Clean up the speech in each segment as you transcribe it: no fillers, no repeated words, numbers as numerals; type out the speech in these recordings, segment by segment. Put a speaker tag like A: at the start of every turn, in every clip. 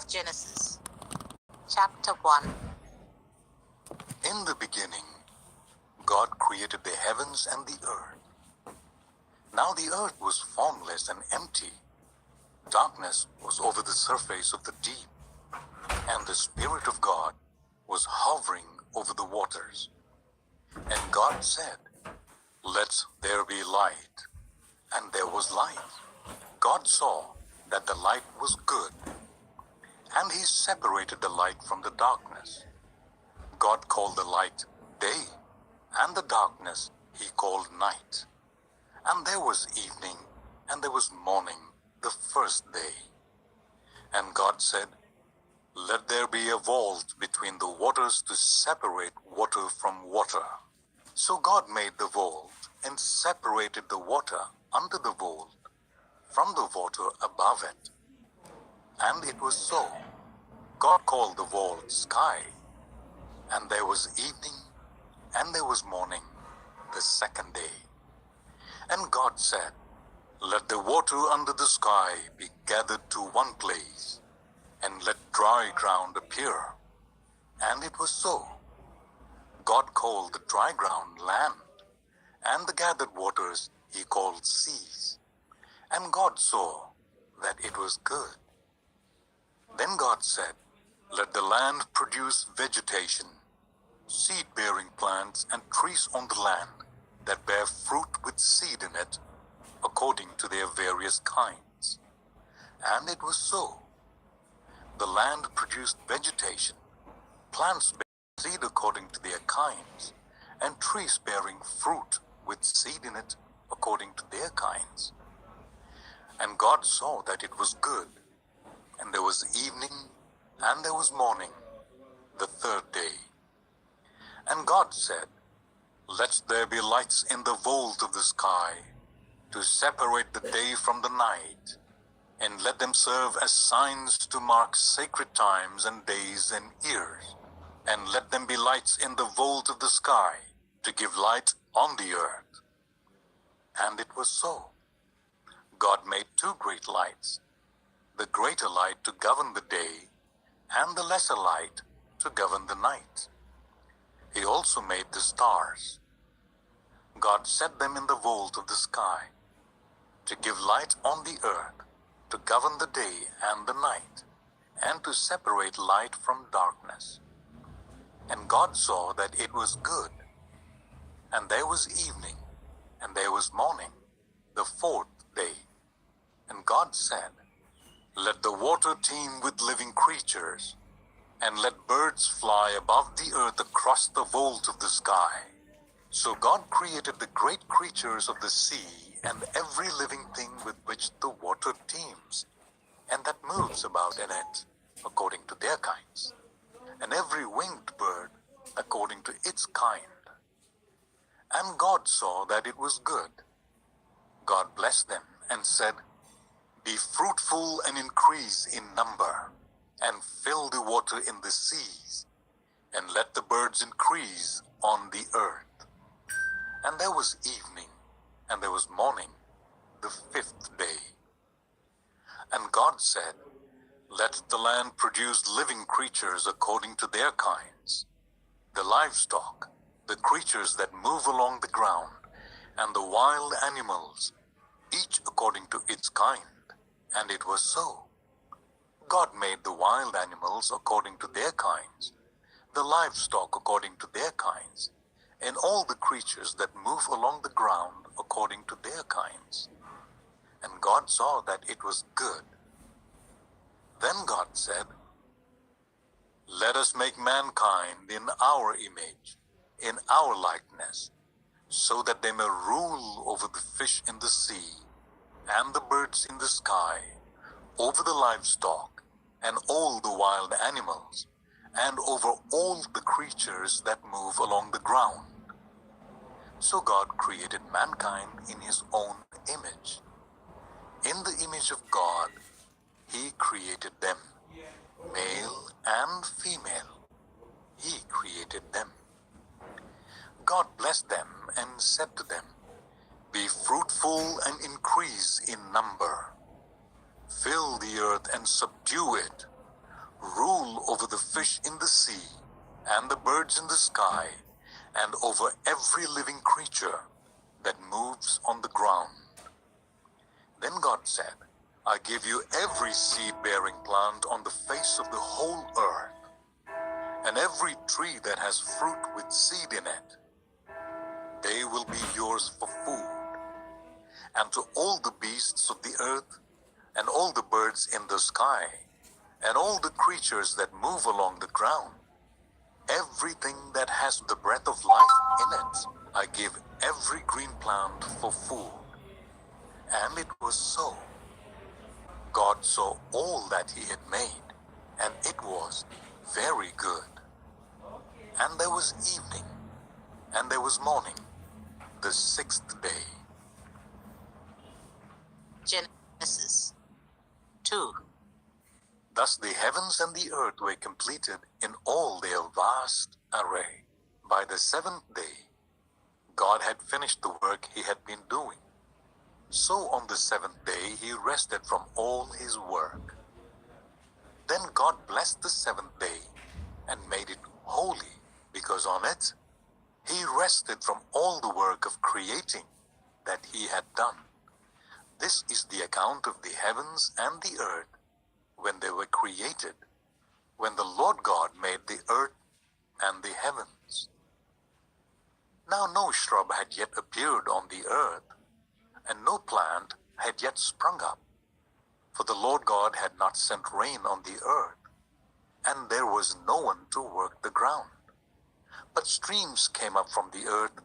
A: Genesis, chapter 1.
B: In the beginning, God created the heavens and the earth. Now the earth was formless and empty. Darkness was over the surface of the deep, and the Spirit of God was hovering over the waters. And God said, "Let there be light." And there was light. God saw that the light was good, and He separated the light from the darkness. God called the light day, and the darkness He called night. And there was evening, and there was morning, the first day. And God said, "Let there be a vault between the waters to separate water from water." So God made the vault and separated the water under the vault from the water above it. And it was so. God called the vault sky. And there was evening, and there was morning, the second day. And God said, "Let the water under the sky be gathered to one place, and let dry ground appear." And it was so. God called the dry ground land, and the gathered waters He called seas. And God saw that it was good. Then God said, "Let the land produce vegetation, seed-bearing plants and trees on the land that bear fruit with seed in it, according to their various kinds." And it was so. The land produced vegetation, plants bearing seed according to their kinds, and trees bearing fruit with seed in it according to their kinds. And God saw that it was good. And there was evening, and there was morning, the third day. And God said, "Let there be lights in the vault of the sky, to separate the day from the night, and let them serve as signs to mark sacred times and days and years. And let them be lights in the vault of the sky, to give light on the earth." And it was so. God made two great lights, the greater light to govern the day, and the lesser light to govern the night. He also made the stars. God set them in the vault of the sky, to give light on the earth, to govern the day and the night, and to separate light from darkness. And God saw that it was good. And there was evening, and there was morning, the fourth day. And God said, "Let the water teem with living creatures, and let birds fly above the earth across the vault of the sky." So God created the great creatures of the sea and every living thing with which the water teems, and that moves about in it, according to their kinds, and every winged bird according to its kind. And God saw that it was good. God blessed them and said, "Be fruitful and increase in number, and fill the water in the seas, and let the birds increase on the earth." And there was evening, and there was morning, the fifth day. And God said, "Let the land produce living creatures according to their kinds, the livestock, the creatures that move along the ground, and the wild animals, each according to its kind." And it was so. God made the wild animals according to their kinds, the livestock according to their kinds, and all the creatures that move along the ground according to their kinds. And God saw that it was good. Then God said, "Let us make mankind in our image, in our likeness, so that they may rule over the fish in the sea, and the birds in the sky, over the livestock, and all the wild animals, and over all the creatures that move along the ground." So God created mankind in His own image. In the image of God, He created them. Male and female, He created them. God blessed them and said to them, "Be fruitful and increase in number. Fill the earth and subdue it. rule over the fish in the sea, and the birds in the sky, and over every living creature that moves on the ground. Then God said, I give you every seed-bearing plant on the face of the whole earth, and every tree that has fruit with seed in it. They will be yours for food. And to all the beasts of the earth, and all the birds in the sky, and all the creatures that move along the ground, everything that has the breath of life in it, I give every green plant for food. And it was so. God saw all that he had made, and it was very good. And there was evening, and there was morning, the sixth day.
A: Genesis 2.
B: Thus the heavens and the earth were completed in all their vast array. By the seventh day, God had finished the work he had been doing. So on the seventh day he rested from all his work. Then God blessed the seventh day and made it holy, because on it he rested from all the work of creating that he had done. This is the account of the heavens and the earth when they were created, when the Lord God made the earth and the heavens. Now no shrub had yet appeared on the earth, and no plant had yet sprung up, for the Lord God had not sent rain on the earth, and there was no one to work the ground. But streams came up from the earth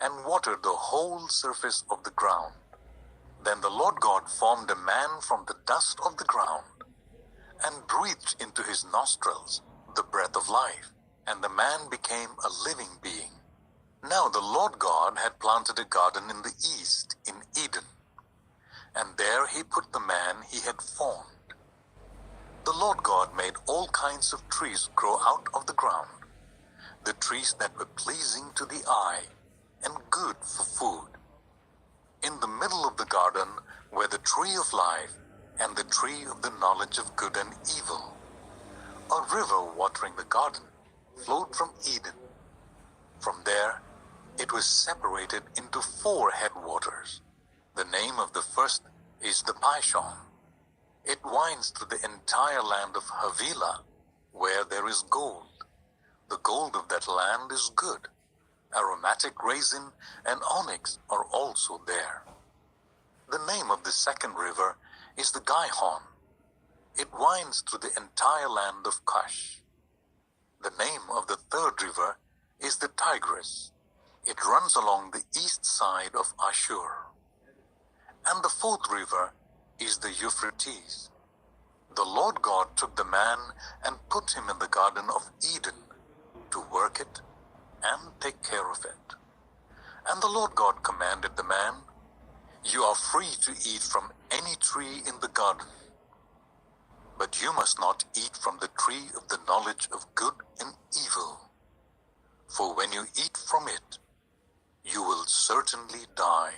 B: and watered the whole surface of the ground. Then the Lord God formed a man from the dust of the ground, and breathed into his nostrils the breath of life, and the man became a living being. Now the Lord God had planted a garden in the east, in Eden, and there he put the man he had formed. The Lord God made all kinds of trees grow out of the ground, the trees that were pleasing to the eye and good for food. In the middle of the garden were the tree of life and the tree of the knowledge of good and evil. A river watering the garden flowed from Eden. From there, it was separated into 4 headwaters. The name of the first is the Pishon. It winds through the entire land of Havilah, where there is gold. The gold of that land is good. Aromatic raisin and onyx are also there. The name of the second river is the Gihon. It winds through the entire land of Cush. The name of the third river is the Tigris. It runs along the east side of Ashur. And the fourth river is the Euphrates. The Lord God took the man and put him in the Garden of Eden to work it and take care of it. And the Lord God commanded the man, You are free to eat from any tree in the garden, but you must not eat from the tree of the knowledge of good and evil. For when you eat from it, you will certainly die.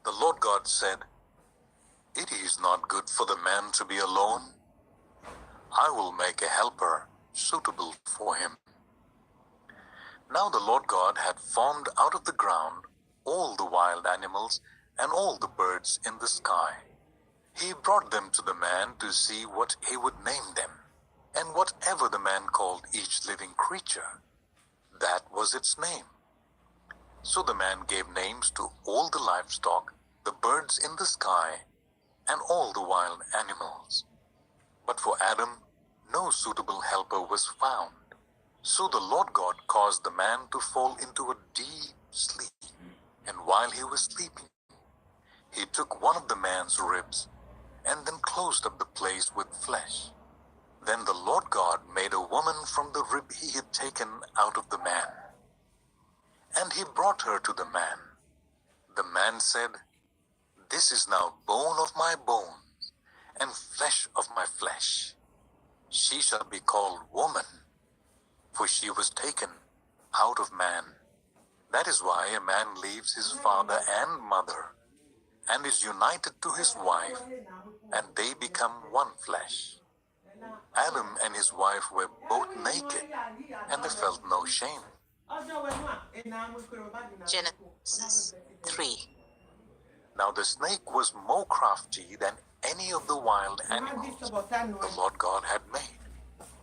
B: The Lord God said, It is not good for the man to be alone. I will make a helper suitable for him. Now the Lord God had formed out of the ground all the wild animals and all the birds in the sky. He brought them to the man to see what he would name them, and whatever the man called each living creature, that was its name. So the man gave names to all the livestock, the birds in the sky, and all the wild animals. But for Adam, no suitable helper was found. So the Lord God caused the man to fall into a deep sleep. And while he was sleeping, he took one of the man's ribs and then closed up the place with flesh. Then the Lord God made a woman from the rib he had taken out of the man. And he brought her to the man. The man said, This is now bone of my bones and flesh of my flesh. She shall be called woman, for she was taken out of man. That is why a man leaves his father and mother and is united to his wife, and they become one flesh. Adam and his wife were both naked, and they felt no shame.
A: Genesis 3.
B: Now the snake was more crafty than any of the wild animals the Lord God had made.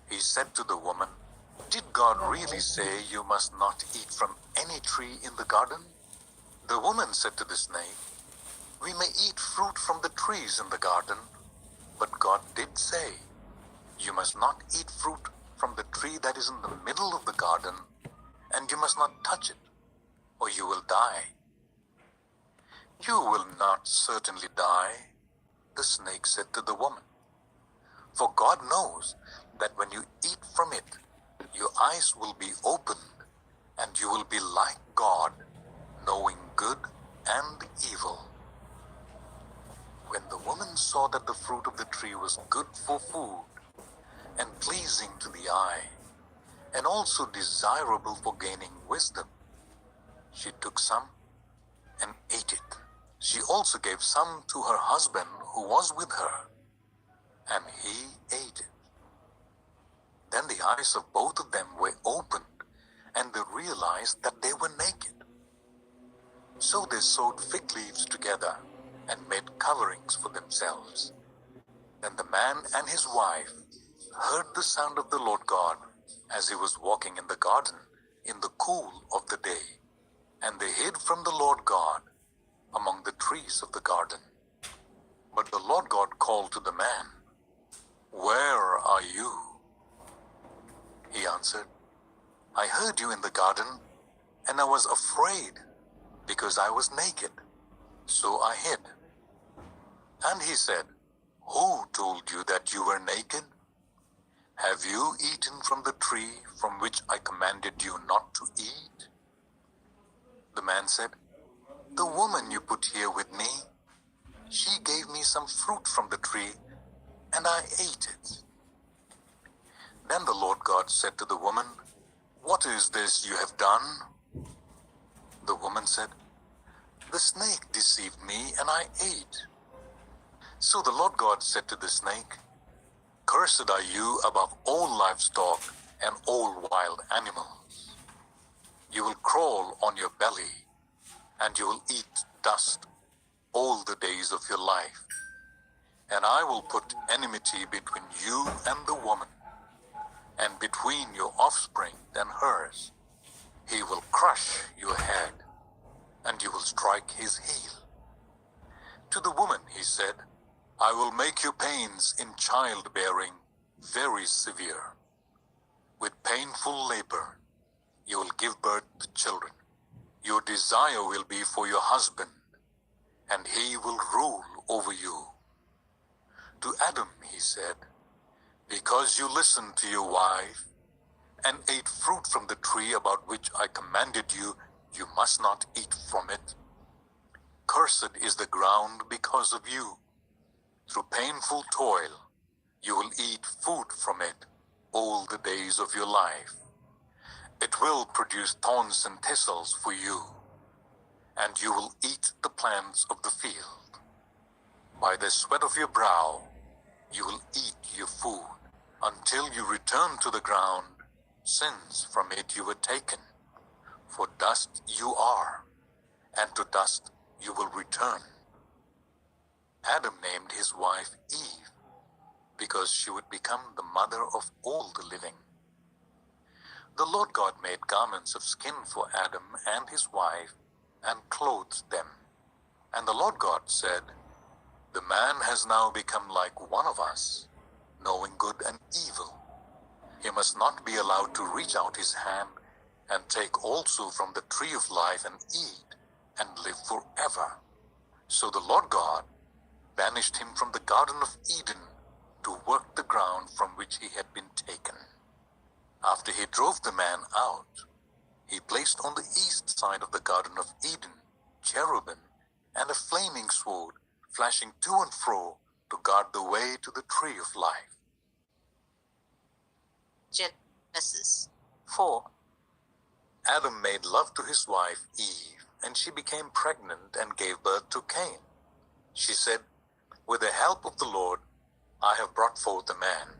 B: He said to the woman, "Did God really say you must not eat from any tree in the garden?" The woman said to the snake, "We may eat fruit from the trees in the garden, but God did say, you must not eat fruit from the tree that is in the middle of the garden, and you must not touch it, or you will die." "You will not certainly die," the snake said to the woman. "For God knows that when you eat from it, your eyes will be opened, and you will be like God, knowing good and evil." When the woman saw that the fruit of the tree was good for food, and pleasing to the eye, and also desirable for gaining wisdom, she took some and ate it. She also gave some to her husband who was with her, and he ate it. Then the eyes of both of them were opened, and they realized that they were naked. So they sewed fig leaves together and made coverings for themselves. Then the man and his wife heard the sound of the Lord God as he was walking in the garden in the cool of the day, and they hid from the Lord God among the trees of the garden. But the Lord God called to the man, "Where are you?" He answered, "I heard you in the garden, and I was afraid because I was naked, so I hid." And he said, "Who told you that you were naked? Have you eaten from the tree from which I commanded you not to eat?" The man said, "The woman you put here with me, she gave me some fruit from the tree, and I ate it." Then the Lord God said to the woman, "What is this you have done?" The woman said, "The snake deceived me, and I ate." So the Lord God said to the snake, "Cursed are you above all livestock and all wild animals. You will crawl on your belly, and you will eat dust all the days of your life. And I will put enmity between you and the woman, and between your offspring and hers. He will crush your head, and you will strike his heel." To the woman he said, "I will make your pains in childbearing very severe. With painful labor, you will give birth to children. Your desire will be for your husband, and he will rule over you." To Adam he said, "Because you listened to your wife and ate fruit from the tree about which I commanded you, you must not eat from it. Cursed is the ground because of you. Through painful toil, you will eat food from it all the days of your life. It will produce thorns and thistles for you, and you will eat the plants of the field. By the sweat of your brow, you will eat your food until you return to the ground, since from it you were taken. For dust you are, and to dust you will return." Adam named his wife Eve, because she would become the mother of all the living. The Lord God made garments of skin for Adam and his wife, and clothed them. And the Lord God said, "The man has now become like one of us, knowing good and evil. He must not be allowed to reach out his hand and take also from the tree of life and eat, and live forever." So the Lord God banished him from the Garden of Eden to work the ground from which he had been taken. After he drove the man out, he placed on the east side of the Garden of Eden cherubim and a flaming sword flashing to and fro to guard the way to the tree of life.
A: Genesis 4.
B: Adam made love to his wife Eve, and she became pregnant and gave birth to Cain. She said, "With the help of the Lord, I have brought forth a man."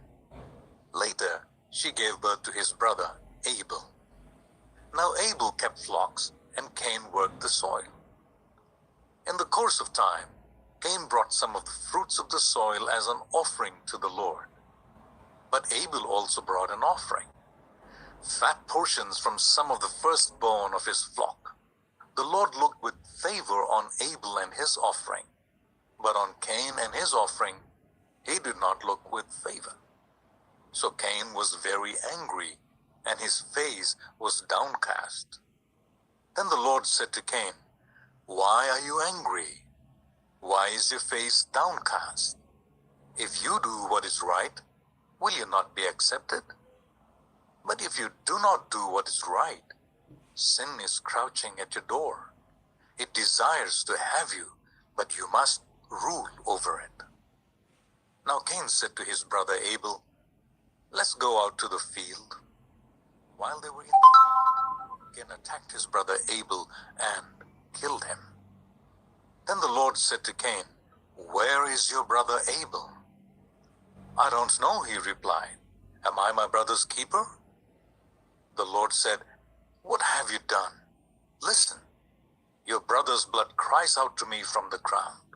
B: Later, she gave birth to his brother, Abel. Now Abel kept flocks, and Cain worked the soil. In the course of time, Cain brought some of the fruits of the soil as an offering to the Lord. But Abel also brought an offering, fat portions from some of the firstborn of his flock. The Lord looked with favor on Abel and his offering, but on Cain and his offering, he did not look with favor. So Cain was very angry, and his face was downcast. Then the Lord said to Cain, "Why are you angry? Why is your face downcast? If you do what is right, will you not be accepted? But if you do not do what is right, sin is crouching at your door. It desires to have you, but you must rule over it." Now Cain said to his brother Abel, "Let's go out to the field." While they were in the field, Cain attacked his brother Abel and killed him. Then the Lord said to Cain, "Where is your brother Abel?" "I don't know," he replied. "Am I my brother's keeper?" The Lord said, "What have you done? Listen, your brother's blood cries out to me from the ground.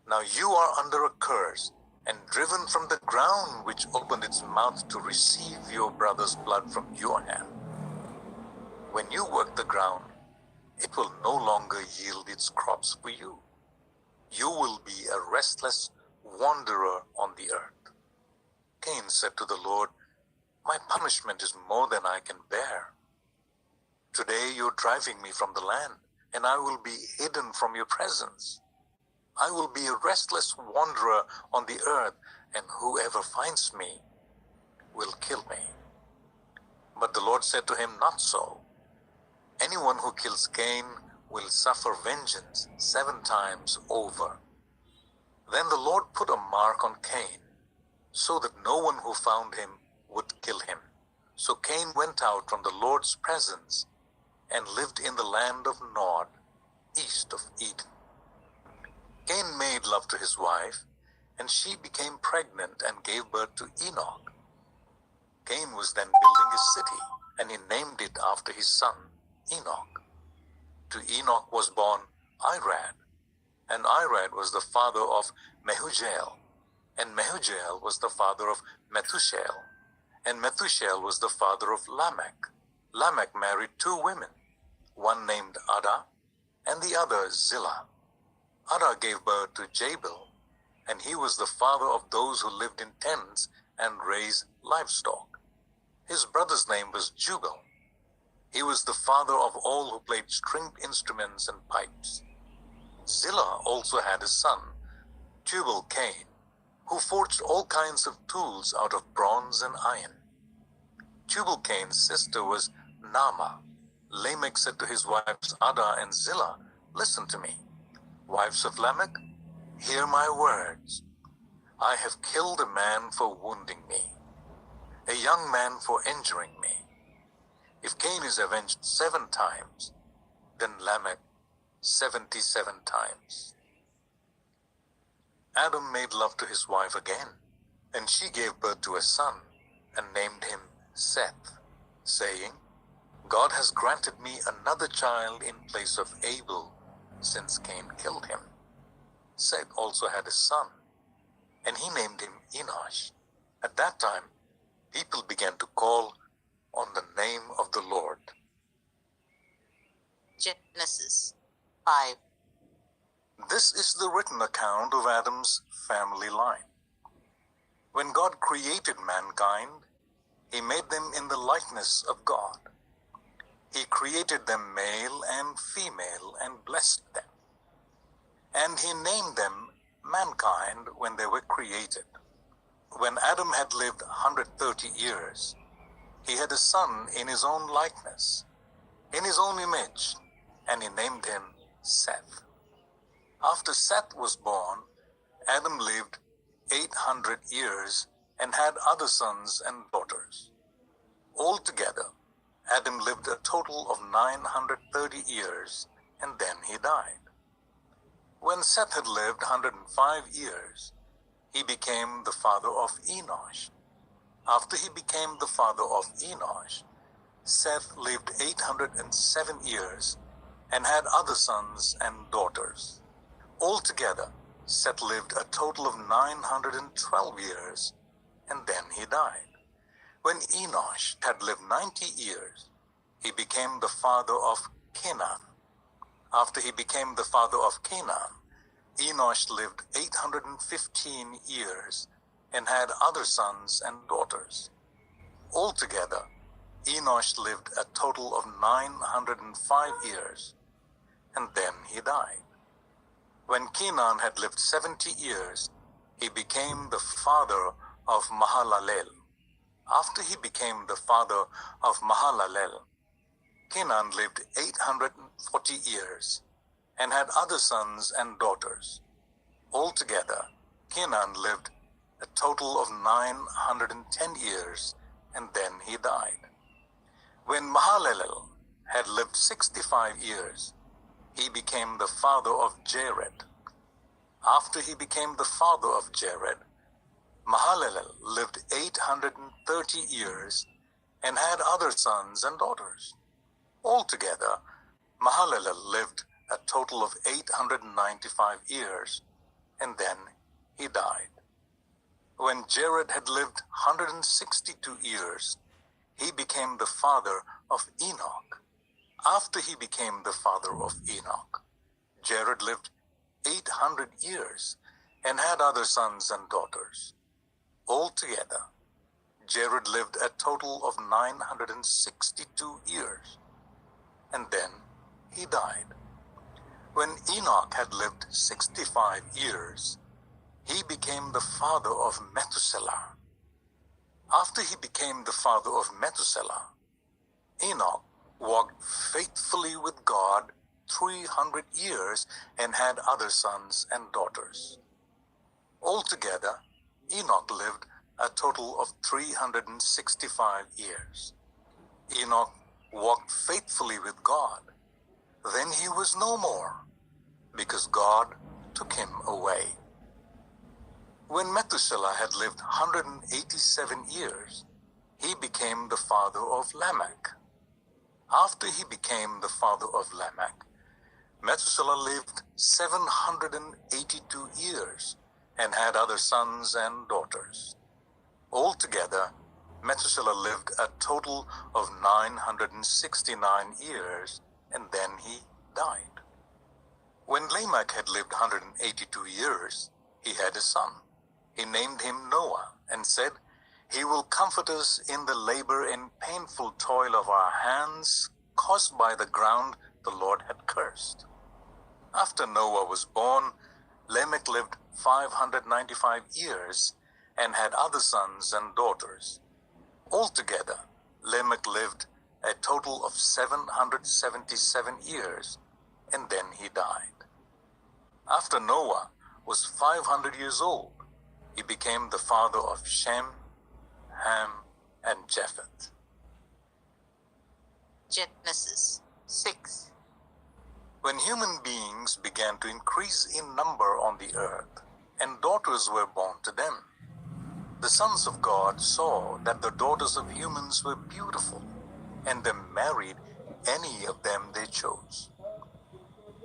B: Now you are under a curse and driven from the ground which opened its mouth to receive your brother's blood from your hand. When you work the ground, it will no longer yield its crops for you. You will be a restless wanderer on the earth." Cain said to the Lord, "My punishment is more than I can bear. Today you're driving me from the land, and I will be hidden from your presence. I will be a restless wanderer on the earth, and whoever finds me will kill me." But the Lord said to him, "Not so. Anyone who kills Cain will suffer vengeance 7 times over." Then the Lord put a mark on Cain, so that no one who found him would kill him. So Cain went out from the Lord's presence and lived in the land of Nod, east of Eden. Cain made love to his wife, and she became pregnant and gave birth to Enoch. Cain was then building a city, and he named it after his son, Enoch. To Enoch was born Irad, and Irad was the father of Mehujael, and Mehujael was the father of Methushael, and Methushael was the father of Lamech. Lamech married 2 women, one named Ada, and the other Zillah. Ada gave birth to Jabal, and he was the father of those who lived in tents and raised livestock. His brother's name was Jubal. He was the father of all who played stringed instruments and pipes. Zillah also had a son, Tubal-Cain, who forged all kinds of tools out of bronze and iron. Tubal-Cain's sister was Naamah. Lamech said to his wives Ada and Zillah, "Listen to me. Wives of Lamech, hear my words. I have killed a man for wounding me, a young man for injuring me. If Cain is avenged 7 times, then Lamech 77 times." Adam made love to his wife again, and she gave birth to a son and named him Seth, saying, "God has granted me another child in place of Abel, since Cain killed him." Seth also had a son, and he named him Enosh. At that time, people began to call on the name of the Lord.
A: Genesis 5.
B: This is the written account of Adam's family line. When God created mankind, he made them in the likeness of God. He created them male and female and blessed them. And he named them mankind when they were created. When Adam had lived 130 years, he had a son in his own likeness, in his own image, and he named him Seth. After Seth was born, Adam lived 800 years and had other sons and daughters. Altogether, Adam lived a total of 930 years, and then he died. When Seth had lived 105 years, he became the father of Enosh. After he became the father of Enosh, Seth lived 807 years and had other sons and daughters. Altogether, Seth lived a total of 912 years, and then he died. When Enosh had lived 90 years, he became the father of Canaan. After he became the father of Canaan, Enosh lived 815 years and had other sons and daughters. Altogether, Enosh lived a total of 905 years, and then he died. When Canaan had lived 70 years, he became the father of Mahalalel. After he became the father of Mahalalel, Canaan lived 840 years and had other sons and daughters. Altogether, Canaan lived a total of 910 years, and then he died. When Mahalalel had lived 65 years, he became the father of Jared. After he became the father of Jared, Mahalalel lived 830 years and had other sons and daughters. Altogether, Mahalalel lived a total of 895 years, and then he died. When Jared had lived 162 years, he became the father of Enoch. After he became the father of Enoch, Jared lived 800 years and had other sons and daughters. Altogether, Jared lived a total of 962 years, and then he died. When Enoch had lived 65 years, he became the father of Methuselah. After he became the father of Methuselah, Enoch walked faithfully with God 300 years and had other sons and daughters. Altogether, Enoch lived a total of 365 years. Enoch walked faithfully with God. Then he was no more, because God took him away. When Methuselah had lived 187 years, he became the father of Lamech. After he became the father of Lamech, Methuselah lived 782 years and had other sons and daughters. Altogether, Methuselah lived a total of 969 years, and then he died. When Lamech had lived 182 years, he had a son. He named him Noah and said, "He will comfort us in the labor and painful toil of our hands caused by the ground the Lord had cursed." After Noah was born, Lamech lived 595 years and had other sons and daughters. Altogether, Lamech lived a total of 777 years, and then he died. After Noah was 500 years old, he became the father of Shem, Ham, and Japheth.
A: Genesis 6.
B: When human beings began to increase in number on the earth, and daughters were born to them, the sons of God saw that the daughters of humans were beautiful, and they married any of them they chose.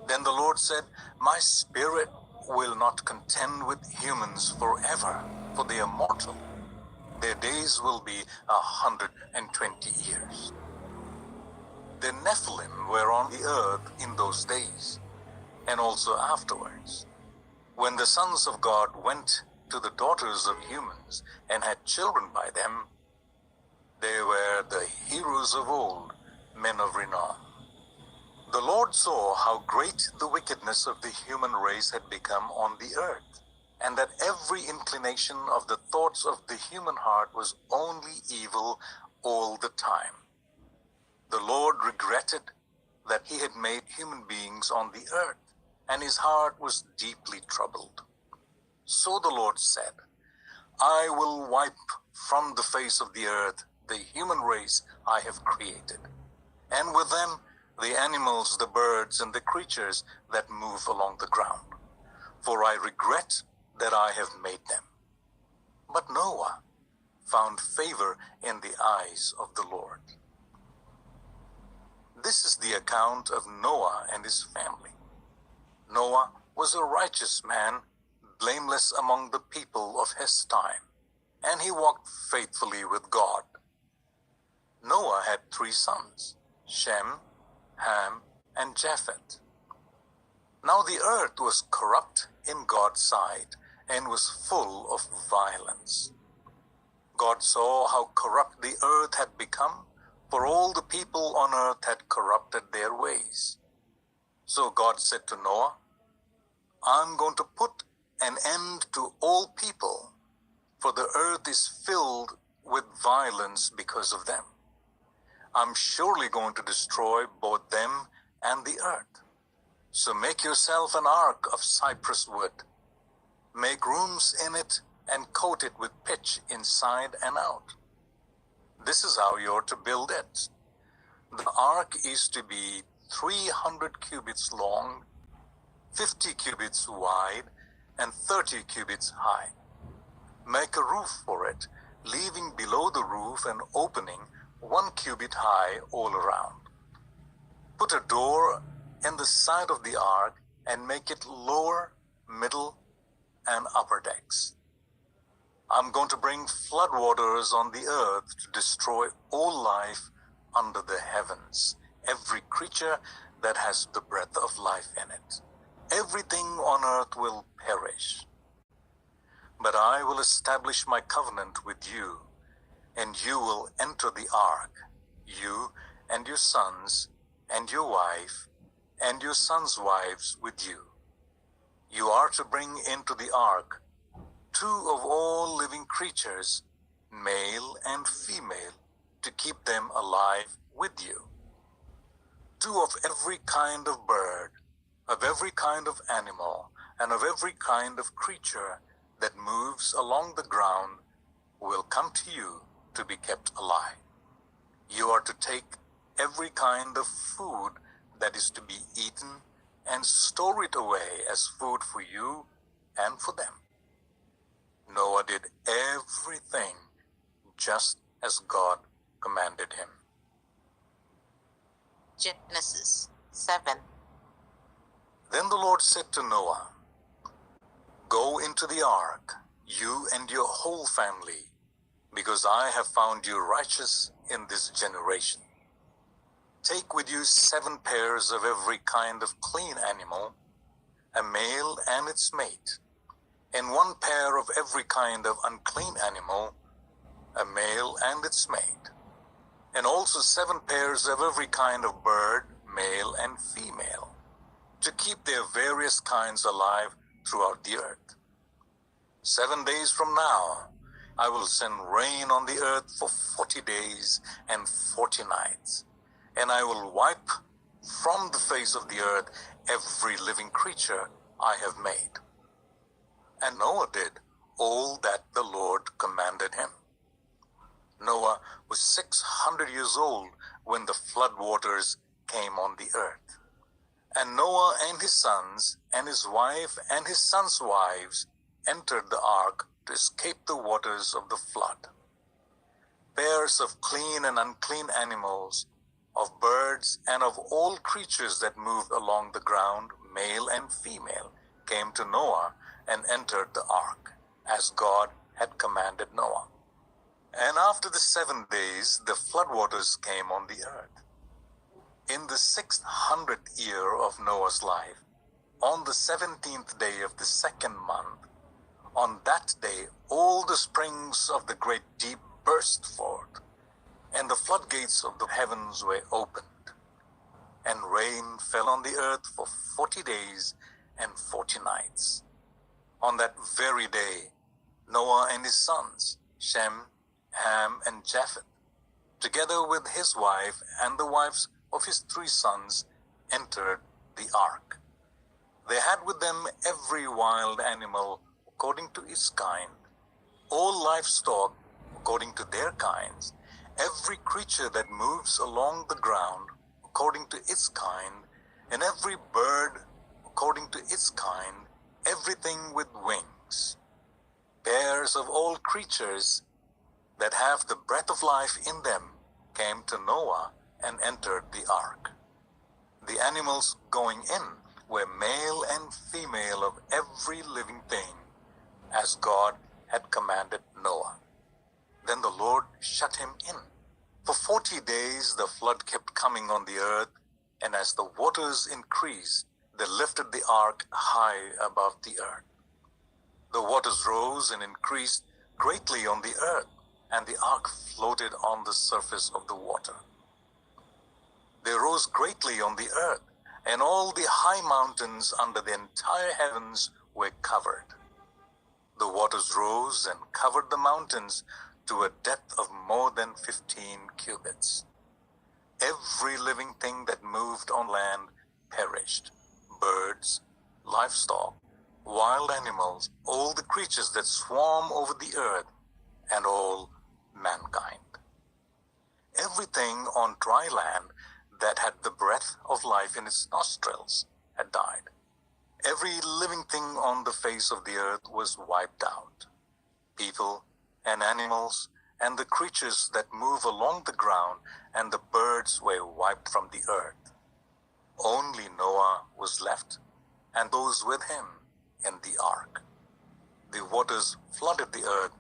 B: Then the Lord said, "My spirit will not contend with humans forever, for they are mortal. Their days will be 120 years. The Nephilim were on the earth in those days, and also afterwards. When the sons of God went to the daughters of humans and had children by them, they were the heroes of old, men of renown. The Lord saw how great the wickedness of the human race had become on the earth, and that every inclination of the thoughts of the human heart was only evil all the time. The Lord regretted that he had made human beings on the earth, and his heart was deeply troubled. So the Lord said, "I will wipe from the face of the earth the human race I have created, and with them the animals, the birds, and the creatures that move along the ground, for I regret that I have made them." But Noah found favor in the eyes of the Lord. This is the account of Noah and his family. Noah was a righteous man, blameless among the people of his time, and he walked faithfully with God. Noah had 3 sons, Shem, Ham, and Japheth. Now the earth was corrupt in God's sight and was full of violence. God saw how corrupt the earth had become, for all the people on earth had corrupted their ways. So God said to Noah, I'm going to put an end to all people, for the earth is filled with violence because of them. I'm surely going to destroy both them and the earth. So make yourself an ark of cypress wood. Make rooms in it and coat it with pitch inside and out. This is how you're to build it. The ark is to be 300 cubits long, 50 cubits wide, and 30 cubits high. Make a roof for it, leaving below the roof an opening 1 cubit high all around. Put a door in the side of the ark and make it lower, middle, and upper decks. I'm going to bring floodwaters on the earth to destroy all life under the heavens, every creature that has the breath of life in it. Everything on earth will perish. But I will establish my covenant with you, and you will enter the ark, you and your sons, and your wife, and your sons' wives with you. You are to bring into the ark 2 of all living creatures, male and female, to keep them alive with you. 2 of every kind of bird, of every kind of animal, and of every kind of creature that moves along the ground will come to you to be kept alive. You are to take every kind of food that is to be eaten and store it away as food for you and for them. Noah did everything just as God commanded him.
A: Genesis 7.
B: Then the Lord said to Noah, Go into the ark, you and your whole family, because I have found you righteous in this generation. Take with you 7 pairs of every kind of clean animal, a male and its mate, and 1 pair of every kind of unclean animal, a male and its mate, and also 7 pairs of every kind of bird, male and female, to keep their various kinds alive throughout the earth. 7 days from now, I will send rain on the earth for 40 days and 40 nights, and I will wipe from the face of the earth every living creature I have made. And Noah did all that the Lord commanded him. Noah was 600 years old when the flood waters came on the earth. And Noah and his sons and his wife and his sons' wives entered the ark to escape the waters of the flood. Pairs of clean and unclean animals, of birds and of all creatures that moved along the ground, male and female, came to Noah and entered the ark, as God had commanded Noah. And after the 7 days, the floodwaters came on the earth. In the 600th year of Noah's life, on the 17th day of the 2nd month, on that day all the springs of the great deep burst forth, and the floodgates of the heavens were opened, and rain fell on the earth for 40 days and 40 nights. On that very day, Noah and his sons, Shem, Ham, and Japheth, together with his wife and the wives of his 3 sons, entered the ark. They had with them every wild animal according to its kind, all livestock according to their kinds, every creature that moves along the ground according to its kind, and every bird according to its kind, everything with wings. Pairs of all creatures that have the breath of life in them came to Noah and entered the ark. The animals going in were male and female of every living thing, as God had commanded Noah. Then the Lord shut him in. For 40 days the flood kept coming on the earth, and as the waters increased, they lifted the ark high above the earth. The waters rose and increased greatly on the earth, and the ark floated on the surface of the water. They rose greatly on the earth, and all the high mountains under the entire heavens were covered. The waters rose and covered the mountains to a depth of more than 15 cubits. Every living thing that moved on land perished: birds, livestock, wild animals, all the creatures that swarm over the earth, and all mankind. Everything on dry land that had the breath of life in its nostrils had died. Every living thing on the face of the earth was wiped out. People and animals and the creatures that move along the ground and the birds were wiped from the earth. Only Noah was left, and those with him in the ark. The waters flooded the earth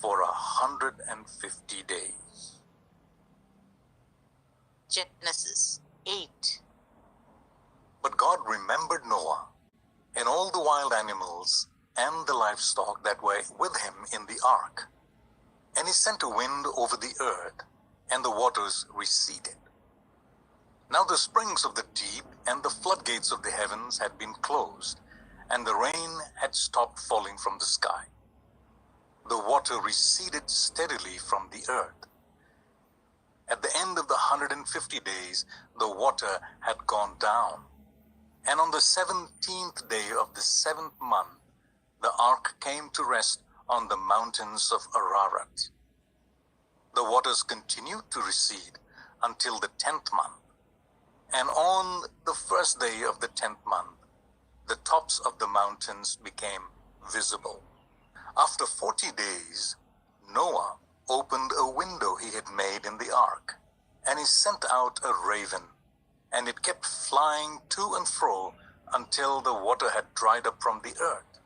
B: for 150 days.
A: Genesis 8.
B: But God remembered Noah and all the wild animals and the livestock that were with him in the ark. And he sent a wind over the earth, and the waters receded. Now the springs of the deep and the floodgates of the heavens had been closed, and the rain had stopped falling from the sky. The water receded steadily from the earth. At the end of the 150 days, the water had gone down. And on the 17th day of the 7th month, the ark came to rest on the mountains of Ararat. The waters continued to recede until the 10th month. And on the first day of the 10th month, the tops of the mountains became visible. After 40 days, Noah opened a window he had made in the ark, and he sent out a raven, and it kept flying to and fro until the water had dried up from the earth.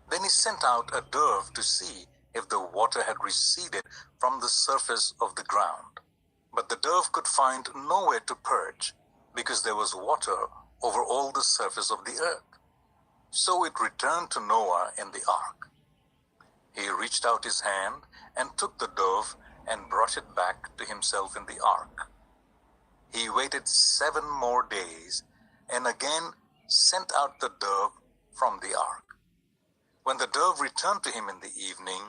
B: Then he sent out a dove to see if the water had receded from the surface of the ground. But the dove could find nowhere to perch, because there was water over all the surface of the earth. So it returned to Noah in the ark. He reached out his hand and took the dove and brought it back to himself in the ark. He waited 7 more days and again sent out the dove from the ark. When the dove returned to him in the evening,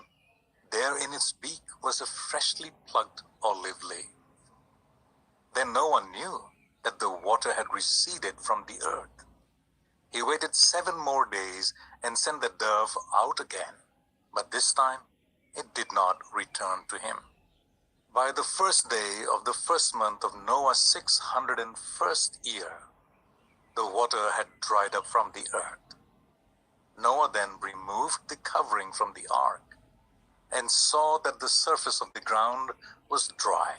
B: there in its beak was a freshly plucked olive leaf. Then Noah knew that the water had receded from the earth. He waited 7 more days and sent the dove out again, but this time it did not return to him. By the first day of the first month of Noah's 601st year, the water had dried up from the earth. Noah then removed the covering from the ark and saw that the surface of the ground was dry.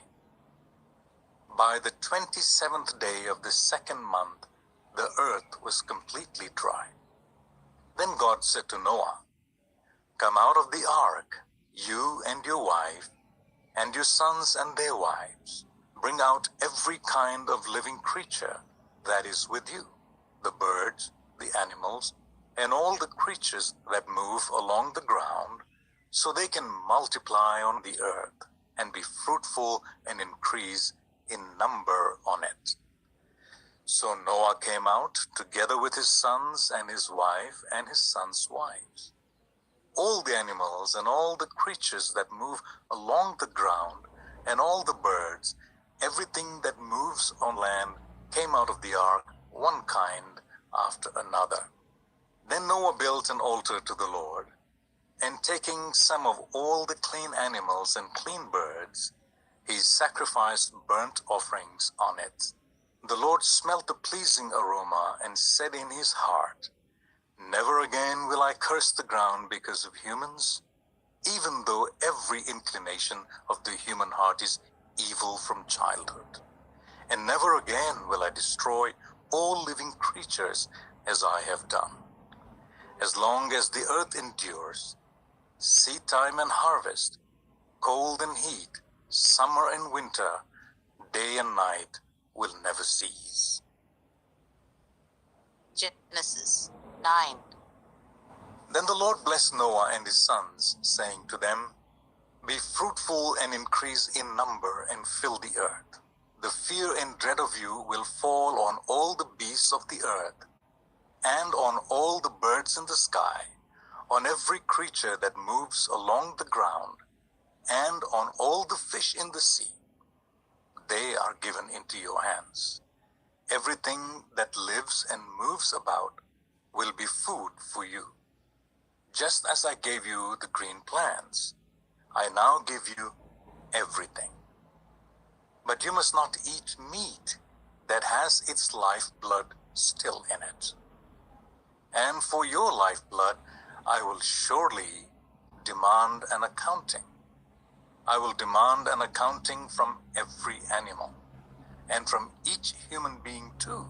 B: By the 27th day of the 2nd month, the earth was completely dry. Then God said to Noah, "Come out of the ark, you and your wife, and your sons and their wives. Bring out every kind of living creature that is with you, the birds, the animals, and all the creatures that move along the ground, so they can multiply on the earth and be fruitful and increase in number on it." So Noah came out together with his sons and his wife and his sons' wives. All the animals and all the creatures that move along the ground and all the birds, everything that moves on land, came out of the ark, one kind after another. Then Noah built an altar to the Lord, and taking some of all the clean animals and clean birds, he sacrificed burnt offerings on it. The Lord smelt the pleasing aroma and said in his heart, "Never again will I curse the ground because of humans, even though every inclination of the human heart is evil from childhood. And never again will I destroy all living creatures as I have done. As long as the earth endures, seed time and harvest, cold and heat, summer and winter, day and night will never cease.
A: Genesis 9.
B: Then the Lord blessed Noah and his sons, saying to them, Be fruitful and increase in number and fill the earth. The fear and dread of you will fall on all the beasts of the earth, and on all the birds in the sky, on every creature that moves along the ground, and on all the fish in the sea. They are given into your hands. Everything that lives and moves about will be food for you. Just as I gave you the green plants, I now give you everything. But you must not eat meat that has its lifeblood still in it. And for your lifeblood, I will surely demand an accounting. I will demand an accounting from every animal, and from each human being too.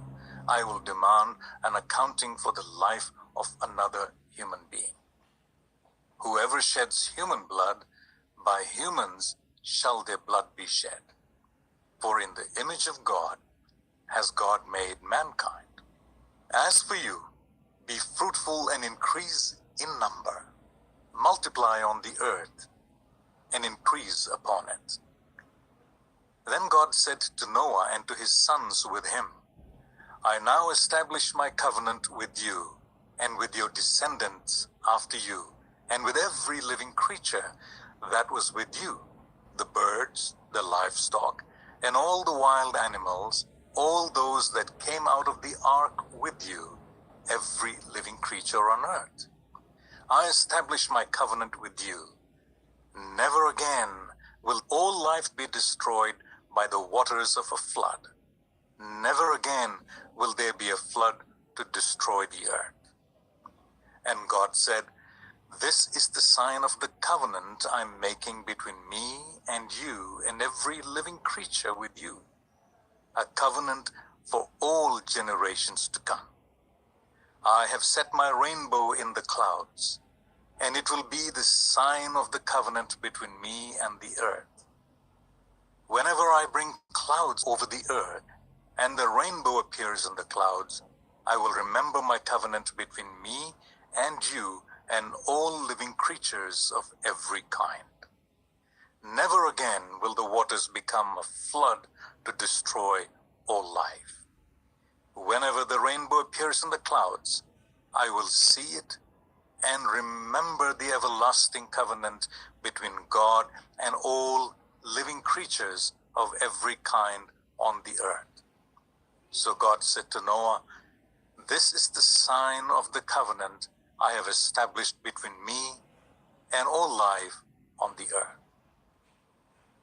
B: I will demand an accounting for the life of another human being. Whoever sheds human blood, by humans shall their blood be shed. For in the image of God has God made mankind. As for you, be fruitful and increase in number. Multiply on the earth and increase upon it. Then God said to Noah and to his sons with him, I now establish my covenant with you and with your descendants after you, and with every living creature that was with you, the birds, the livestock, and all the wild animals, all those that came out of the ark with you, every living creature on earth. I establish my covenant with you. Never again will all life be destroyed by the waters of a flood. Never again will there be a flood to destroy the earth. And God said, This is the sign of the covenant I'm making between me and you and every living creature with you, a covenant for all generations to come. I have set my rainbow in the clouds, and it will be the sign of the covenant between me and the earth. Whenever I bring clouds over the earth, and the rainbow appears in the clouds, I will remember my covenant between me and you and all living creatures of every kind. Never again will the waters become a flood to destroy all life. Whenever the rainbow appears in the clouds, I will see it and remember the everlasting covenant between God and all living creatures of every kind on the earth. So God said to Noah, This is the sign of the covenant I have established between me and all life on the earth.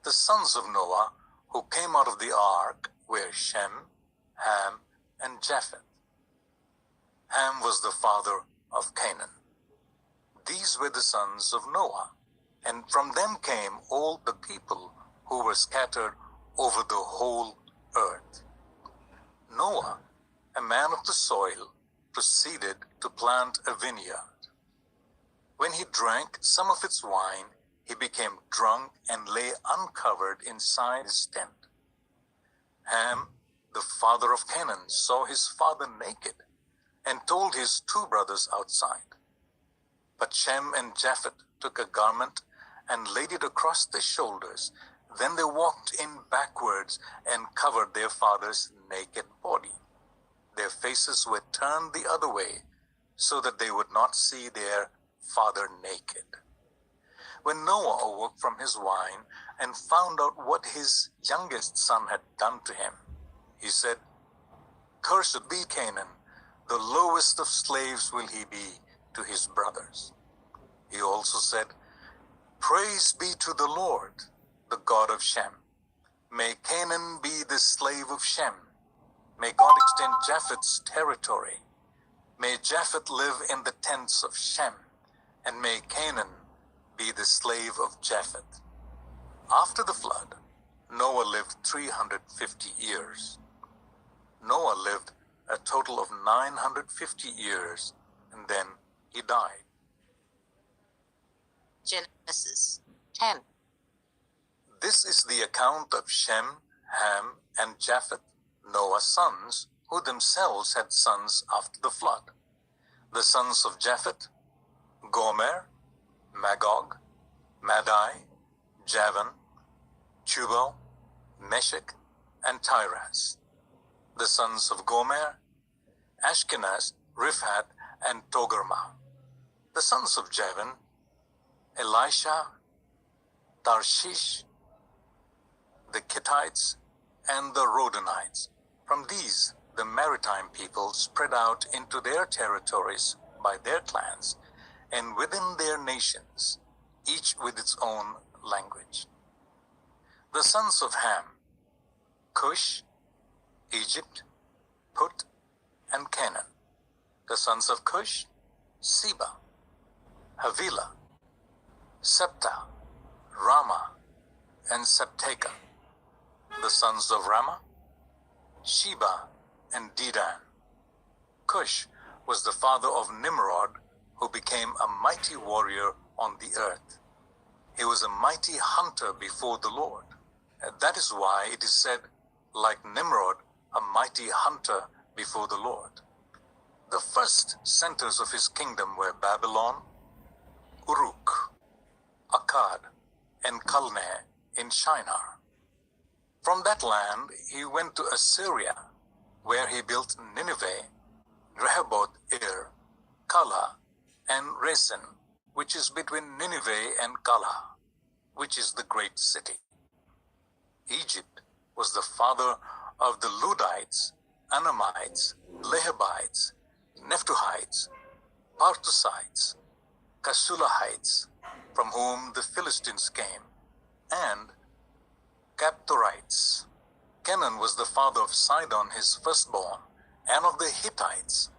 B: The sons of Noah who came out of the ark were Shem, Ham, and Japheth. Ham was the father of Canaan. These were the sons of Noah, and from them came all the people who were scattered over the whole earth. Noah, a man of the soil, proceeded to plant a vineyard. When he drank some of its wine, he became drunk and lay uncovered inside his tent. Ham, the father of Canaan, saw his father naked and told his two brothers outside. But Shem and Japheth took a garment and laid it across their shoulders. Then they walked in backwards and covered their father's naked body. Their faces were turned the other way so that they would not see their father naked. When Noah awoke from his wine and found out what his youngest son had done to him, he said, Cursed be Canaan, the lowest of slaves will he be to his brothers. He also said, Praise be to the Lord, the God of Shem. May Canaan be the slave of Shem. May God extend Japheth's territory. May Japheth live in the tents of Shem, and may Canaan be the slave of Japheth. After the flood, Noah lived 350 years. Noah lived a total of 950 years, and then he died.
A: Genesis 10.
B: This is the account of Shem, Ham, and Japheth, Noah's sons, who themselves had sons after the flood. The sons of Japheth: Gomer, Magog, Madai, Javan, Tubal, Meshech, and Tiras. The sons of Gomer: Ashkenaz, Riphat, and Togarmah. The sons of Javan: Elisha, Tarshish, the Kittites, and the Rodanites. From these, the maritime people spread out into their territories by their clans and within their nations, each with its own language. The sons of Ham: Cush, Egypt, Put, and Canaan. The sons of Cush: Seba, Havilah, Septa, Rama, and Septeka. The sons of Rama: Sheba and Dedan. Cush was the father of Nimrod, who became a mighty warrior on the earth. He was a mighty hunter before the Lord. That is why it is said, like Nimrod, a mighty hunter before the Lord. The first centers of his kingdom were Babylon, Uruk, Akkad, and Calneh in Shinar. From that land he went to Assyria, where he built Nineveh, Rehoboth-ir, Calah, and Resen, which is between Nineveh and Calah, which is the great city. Egypt was the father of the Ludites, Anamites, Lehabites, Nephtuhites, Parthusites, Kasulahites, from whom the Philistines came, and Captorites. Canaan was the father of Sidon, his firstborn, and of the Hittites,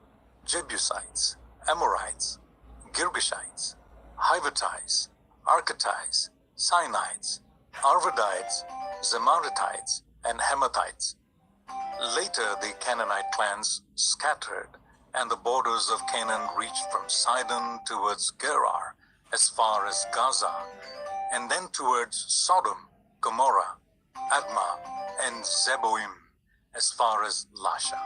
B: Jebusites, Amorites, Girgashites, Hivatites, Architites, Sinites, Arvadites, Zemaratites, and Hamathites. Later the Canaanite clans scattered, and the borders of Canaan reached from Sidon towards Gerar, as far as Gaza, and then towards Sodom, Gomorrah, Admah, and Zeboim, as far as Lasha.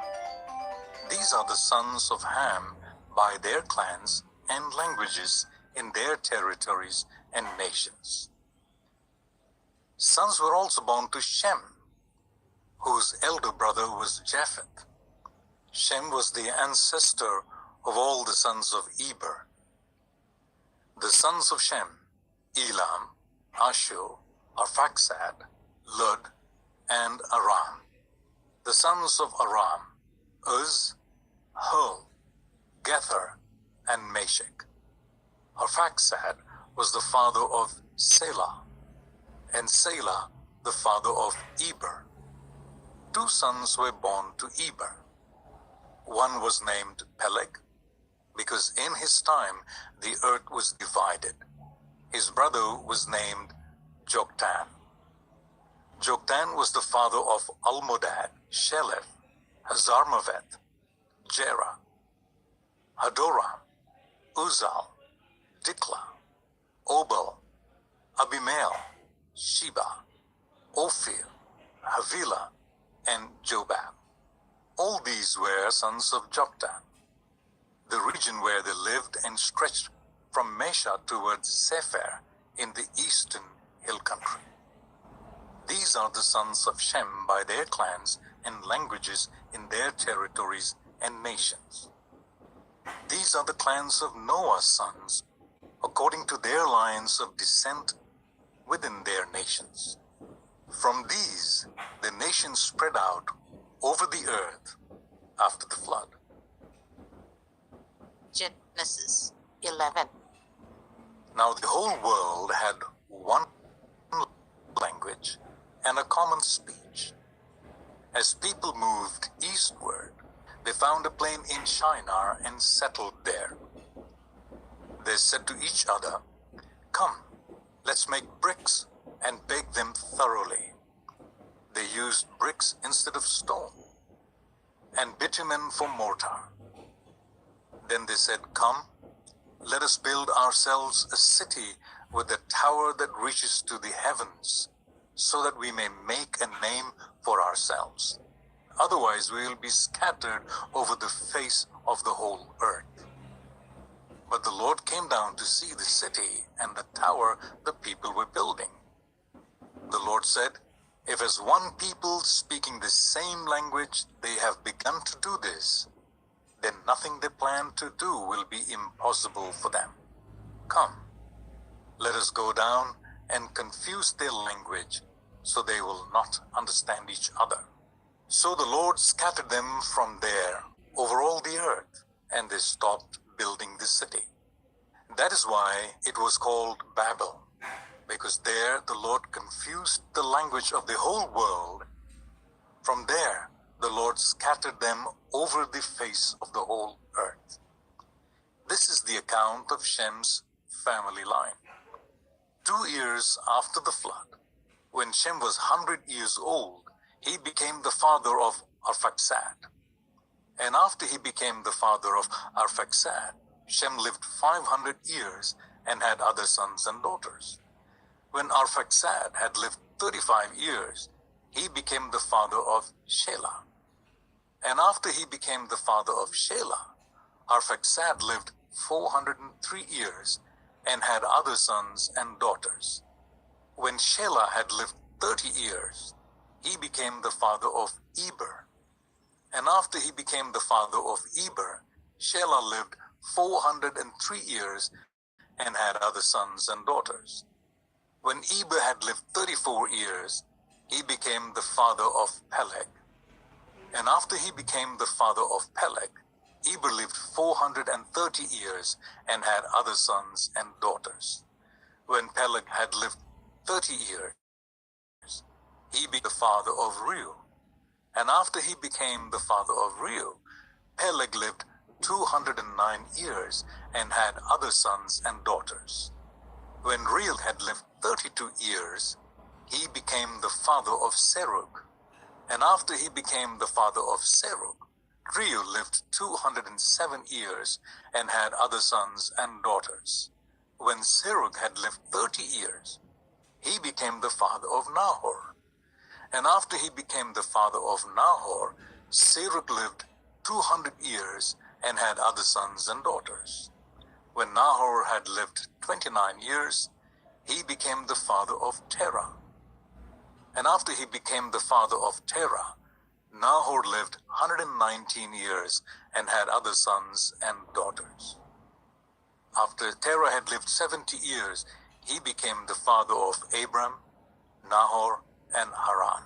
B: These are the sons of Ham by their clans and languages in their territories and nations. Sons were also born to Shem, whose elder brother was Japheth. Shem was the ancestor of all the sons of Eber. The sons of Shem: Elam, Ashur, Arphaxad, Lud, and Aram. The sons of Aram: Uz, Hul, Gether, and Meshech. Arphaxad was the father of Selah, and Selah the father of Eber. Two sons were born to Eber. One was named Peleg, because in his time the earth was divided. His brother was named Joktan. Joktan was the father of Almodad, Sheleph, Hazarmaveth, Jerah, Hadoram, Uzal, Dikla, Obal, Abimael, Sheba, Ophir, Havilah, and Jobab. All these were sons of Joktan. The region where they lived and stretched from Mesha towards Sephir in the eastern hill country. These are the sons of Shem by their clans and languages in their territories and nations. These are the clans of Noah's sons, according to their lines of descent within their nations. From these, the nations spread out over the earth after the flood.
A: Genesis 11.
B: Now the whole world had one language and a common speech. As people moved eastward, they found a plain in Shinar and settled there. They said to each other, "Come, Let's make bricks and bake them thoroughly. They used bricks instead of stone, and bitumen for mortar. Then they said, Come, let us build ourselves a city with a tower that reaches to the heavens, so that we may make a name for ourselves. Otherwise we will be scattered over the face of the whole earth. But the Lord came down to see the city and the tower the people were building. The Lord said, If as one people speaking the same language they have begun to do this, then nothing they plan to do will be impossible for them. Come, let us go down and confuse their language, so they will not understand each other. So the Lord scattered them from there over all the earth, and they stopped building the city. That is why it was called Babel, because there the Lord confused the language of the whole world. From there the Lord scattered them over the face of the whole earth. This is the account of Shem's family line. 2 years after the flood, when Shem was 100 years old, he became the father of Arphaxad. And after he became the father of Arphaxad, Shem lived 500 years and had other sons and daughters. When Arphaxad had lived 35 years, he became the father of Shelah. And after he became the father of Shelah, Arphaxad lived 403 years and had other sons and daughters. When Shelah had lived 30 years, he became the father of Eber. And after he became the father of Eber, Shelah lived 403 years and had other sons and daughters. When Eber had lived 34 years, he became the father of Peleg. And after he became the father of Peleg, Eber lived 430 years and had other sons and daughters. When Peleg had lived 30 years, he became the father of Reu. And after he became the father of Reu, Peleg lived 209 years and had other sons and daughters. When Reu had lived 32 years, he became the father of Serug. And after he became the father of Serug, Reu lived 207 years and had other sons and daughters. When Serug had lived 30 years, he became the father of Nahor. And after he became the father of Nahor, Serug lived 200 years and had other sons and daughters. When Nahor had lived 29 years, he became the father of Terah. And after he became the father of Terah, Nahor lived 119 years and had other sons and daughters. After Terah had lived 70 years, he became the father of Abram, Nahor, and Haran.